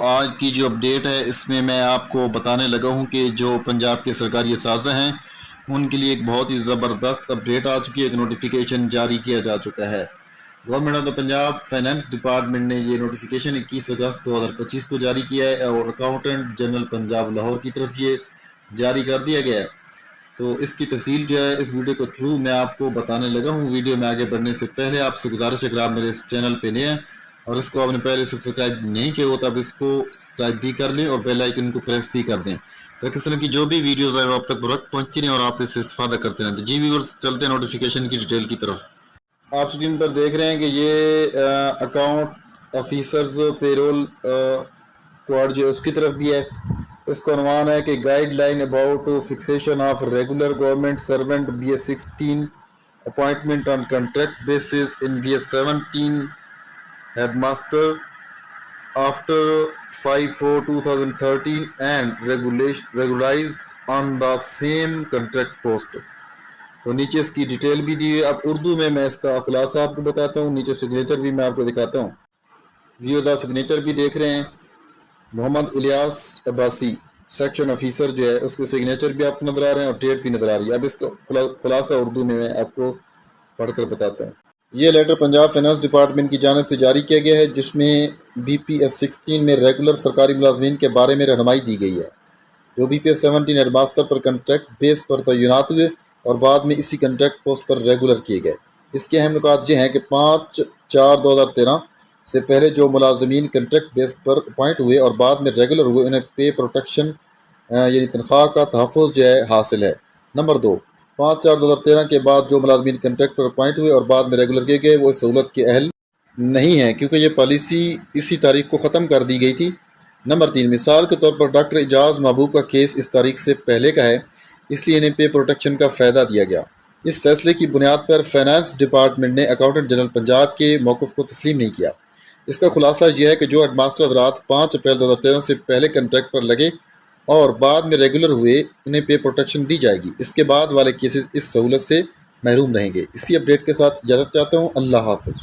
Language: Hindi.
आज की जो अपडेट है इसमें मैं आपको बताने लगा हूं कि जो पंजाब के सरकारी असाज़े हैं उनके लिए एक बहुत ही ज़बरदस्त अपडेट आ चुकी है। एक नोटिफिकेशन जारी किया जा चुका है। Government of the Punjab finance department ने ये नोटिफिकेशन 21 अगस्त 2025 को जारी किया है और अकाउंटेंट जनरल पंजाब लाहौर की तरफ ये जारी कर दिया गया है। तो इसकी तफसील जो है इस वीडियो के थ्रू मैं आपको बताने लगा हूँ। वीडियो में आगे बढ़ने से पहले आपसे गुजारिश है कि आप मेरे इस चैनल पे नए हैं और इसको आपने पहले सब्सक्राइब नहीं किया हो तो आप इसको सब्सक्राइब भी कर लें और बेल आइकन को प्रेस भी कर दें ताकि इस तरह की जो भी वीडियोस आए वो आप तक वक्त पहुँचती रहें और आप इससे इस्तेफादा करते रहें। तो जी व्यूअर्स, चलते हैं नोटिफिकेशन की डिटेल की तरफ। आप स्क्रीन पर देख रहे हैं कि ये अकाउंट ऑफिसर्स पेरोल क्वाड जो है उसकी तरफ भी है। इसका अनुमान है कि guideline about fixation of regular government servant BS16 appointment on contract basis in BS17 headmaster after 5/4/2013 and regularized on the same contract post। तो नीचे इसकी डिटेल भी दी है। अब उर्दू में मैं इसका खुलासा आपको बताता हूँ। नीचे सिग्नेचर भी मैं आपको दिखाता हूँ। व्यूअर्स, सिग्नेचर भी देख रहे हैं। मोहम्मद इलियास अब्बासी सेक्शन ऑफिसर जो है उसके सिग्नेचर भी आपको नज़र आ रहे हैं और डेट भी नज़र आ रही है। अब इसका खुलासा उर्दू में मैं आपको पढ़कर बताता हूँ। ये लेटर पंजाब फाइनेंस डिपार्टमेंट की जानिब से जारी किया गया है जिसमें BPS16 में रेगुलर सरकारी मुलाजमीन के बारे में रहनुमाई दी गई है जो BPS17 हेडमास्टर पर कंट्रैक्ट बेस पर तैनात हुए और बाद में इसी कंट्रैक्ट पोस्ट पर रेगुलर किए गए। इसके अहम नुकात ये हैं कि 5/4/2013 से पहले जो मुलाजमीन कंट्रैक्ट बेस पर अपॉइंट हुए और बाद में रेगुलर हुए उन्हें पे प्रोटेक्शन यानी तनख्वाह का तहफ़्फ़ुज़ जो है हासिल है। नंबर 2, 5/4/2013 के बाद जो मुलाजमीन कंट्रैक्ट पर अपॉइंट हुए और बाद में रेगुलर किए गए वो इस सहूलत के अहल नहीं हैं क्योंकि ये पॉलिसी इसी तारीख को ख़त्म कर दी गई थी। नंबर 3, मिसाल के तौर पर डॉक्टर एजाज़ महबूब का केस इस तारीख से पहले का है इसलिए इन्हें पे प्रोटेक्शन का फ़ायदा दिया गया। इस फैसले की बुनियाद पर फाइनेंस डिपार्टमेंट ने अकाउंटेंट जनरल पंजाब के मौक़िफ़ को तस्लीम नहीं किया। इसका खुलासा यह है कि जो हेडमास्टर हज़रात 5 अप्रैल 2013 से पहले कंट्रैक्ट पर लगे और बाद में रेगुलर हुए उन्हें पे प्रोटेक्शन दी जाएगी। इसके बाद वाले केसेस इस सहूलत से महरूम रहेंगे। इसी अपडेट के साथ इजाज़त चाहता हूँ। अल्लाह हाफ़िज़।